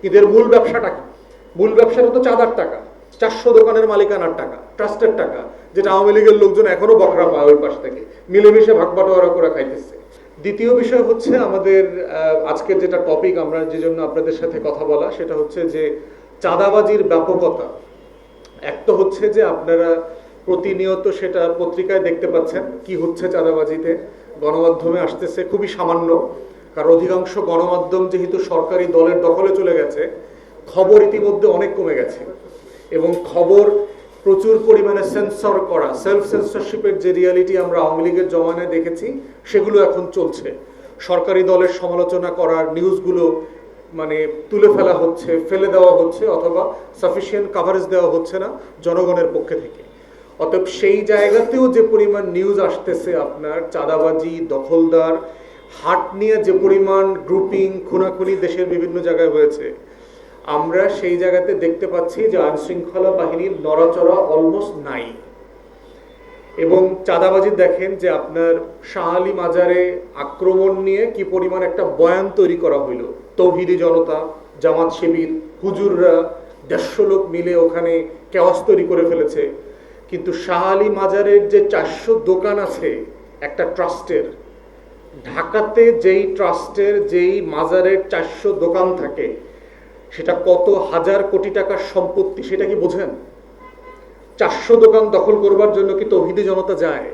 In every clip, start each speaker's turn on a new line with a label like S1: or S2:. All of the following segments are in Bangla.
S1: এদের মূল ব্যবসাটা কি? মূল ব্যবসাটা তো চাঁদার টাকা, 400 দোকানের মালিকানার টাকা, ট্রাস্টের টাকা, যেটা আওয়ামী লীগের লোকজন এখনো বকরা পায় ওই পাশ থেকে, মিলেমিশে ভাগ বাটোয়ারা করে খাইতেছে। দ্বিতীয় বিষয় হচ্ছে আমাদের আজকের যেটা টপিক, আমরা যে জন্য আপনাদের সাথে কথা বলা, সেটা হচ্ছে যে চাঁদাবাজির ব্যাপকতা। এক তো হচ্ছে যে আপনারা প্রতিনিয়ত সেটা পত্রিকায় দেখতে পাচ্ছেন কি হচ্ছে চাঁদাবাজিতে, গণমাধ্যমে আসতেছে খুবই সামান্য, কারণ অধিকাংশ গণমাধ্যম যেহেতু সরকারি দলের দখলে চলে গেছে, খবর ইতিমধ্যে অনেক কমে গেছে এবং খবর প্রচুর পরিমাণে সেন্সর করা, সেলফ সেন্সরশিপের যে রিয়ালিটি আমরা আওয়ামী লীগের জমানায় দেখেছি সেগুলো এখন চলছে। সরকারি দলের সমালোচনা করার নিউজগুলো মানে তুলে ফেলা হচ্ছে, ফেলে দেওয়া হচ্ছে, অথবা সাফিসিয়েন্ট কাভারেজ দেওয়া হচ্ছে না জনগণের পক্ষে থেকে। অতএব সেই জায়গাতেও যে পরিমাণ নিউজ আসতেছে আপনার চাঁদাবাজি, দখলদার, হাট নিয়ে যে পরিমাণ গ্রুপিং, খুনাখুনি দেশের বিভিন্ন জায়গায় হয়েছে, আমরা সেই জায়গাতে দেখতে পাচ্ছি যে আইনশৃঙ্খলা বাহিনীর নড়াচড়া অলমোস্ট নাই। এবং চাঁদাবাজি দেখেন যে আপনার শাহ আলী মাজারে আক্রমণ নিয়ে কি পরিমাণ একটা বয়ান তৈরি করা হইল, তৌহিদি জনতা, জামাত শিবির, হুজুররা 150 লোক মিলে ওখানে কেওয়াস তৈরি করে ফেলেছে। কিন্তু শাহ আলী মাজারের যে 400 দোকান আছে একটা ট্রাস্টের, ঢাকাতে যেই ট্রাস্টের যেই মাজারের 400 দোকান থাকে, সেটা কত হাজার কোটি টাকার সম্পত্তি সেটা কি বোঝেন? 400 দোকান দখল করবার জন্য কি তৌহিদি জনতা যায়?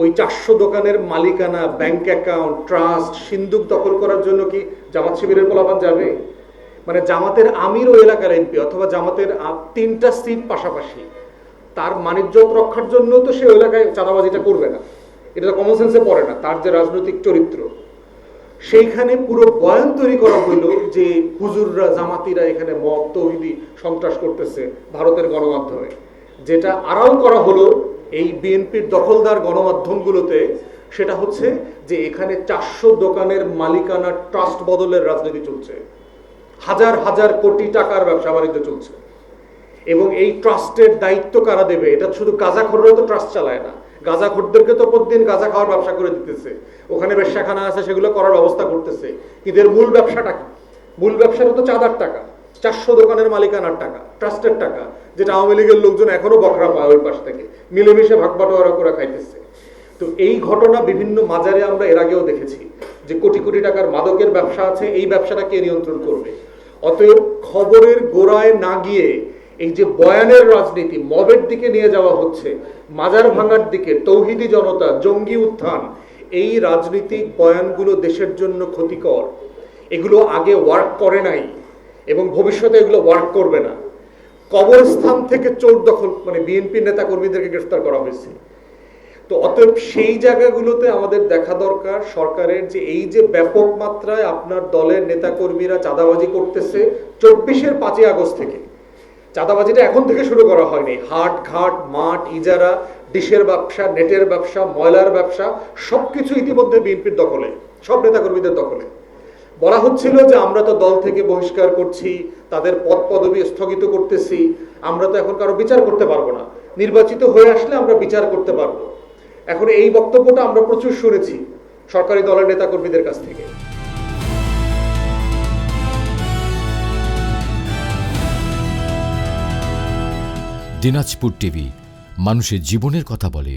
S1: ওই 400 দোকানের মালিকানা, ব্যাংক অ্যাকাউন্ট, ট্রাস্ট, সিন্দুক দখল করার জন্য কি জামাত শিবিরের পোলাপান যাবে? মানে জামাতের আমির ও এলাকার এমপি, অথবা জামাতের 3টা সিট পাশাপাশি, তার মানিজ্যত রক্ষার জন্য তো সে এলাকায় চাঁদাবাজিটা করবে না, এটা তো কমন সেন্সে পড়ে না। তার যে রাজনৈতিক চরিত্র, সেইখানে পুরো বয়ান তৈরি করা হইল যে হুজুররা, জামাতিরা এখানে মব, তৌহিদি সন্ত্রাস করতেছে ভারতের গণমাধ্যমে। যেটা আড়াল করা হলো এই বিএনপির দখলদার গণমাধ্যমগুলোতে, সেটা হচ্ছে যে এখানে 400 দোকানের মালিকানা ট্রাস্ট বদলের রাজনীতি চলছে, হাজার হাজার কোটি টাকার ব্যবসা বাণিজ্য চলছে। এবং এই ট্রাস্টের দায়িত্ব কারা দেবে? এটা শুধু গাঁজাখোররা তো ট্রাস্ট চালায় না, গাঁজাখোরদেরকে তো প্রতিদিন গাঁজা খাওয়ার ব্যবসা করে দিতেছে, ওখানে বেশ্যাখানা আছে সেগুলো করার ব্যবস্থা করতেছে। কিন্তু এর মূল ব্যবসাটা কি? মূল ব্যবসাটা তো চাঁদার টাকা, 400 দোকানের মালিকানার টাকা, ট্রাস্টের টাকা, যেটা আওয়ামী লীগের লোকজন এখনো বকরা পায় ওই পাশ থেকে, মিলেমিশে ভাগ বাটোয়ারা করে খাইতেছে। তো এই ঘটনা বিভিন্ন মাজারে আমরা এর আগেও দেখেছি যে কোটি কোটি টাকার মাদকের ব্যবসা আছে, এই ব্যবসাটা কে নিয়ন্ত্রণ করবে? অতএব খবরের গোড়ায় না গিয়ে এই যে বয়ানের রাজনীতি, মবের দিকে নিয়ে যাওয়া হচ্ছে, মাজার ভাঙার দিকে, তৌহিদি জনতা, জঙ্গি উত্থান, এই রাজনীতিক বয়ানগুলো দেশের জন্য ক্ষতিকর। এগুলো আগে ওয়ার্ক করে নাই এবং ভবিষ্যতে এগুলো ওয়ার্ক করবে না। কবরস্থান থেকে চোর দখল, মানে বিএনপি নেতা কর্মীদেরকে গ্রেফতার করা হয়েছে। তো অতএব সেই জায়গাগুলোতে আমাদের দেখা দরকার সরকারের, যে এই যে ব্যাপক মাত্রায় আপনার দলের নেতাকর্মীরা চাঁদাবাজি করতেছে 24-এর 5ই আগস্ট থেকে, চাঁদাবাজিটা এখন থেকে শুরু করা হয়নি। হাট, ঘাট, মাঠ, ইজারা, ডিশের ব্যবসা, নেটের ব্যবসা, ময়লার ব্যবসা, সবকিছু ইতিমধ্যে বিএনপির দখলে, সব নেতাকর্মীদের দখলে। বলা হচ্ছিল যে আমরা তো দল থেকে বহিষ্কার করছি, তাদের পদ পদবি স্থগিত করতেছি, আমরা তো এখন কারো বিচার করতে পারবো না, নির্বাচিত হয়ে আসলে আমরা বিচার করতে পারবো। এখন এই বক্তব্যটা আমরা প্রচুর শুনেছি সরকারি দলের নেতাকর্মীদের কাছ থেকে।
S2: দিনাজপুর টিভি, মানুষের জীবনের কথা বলে।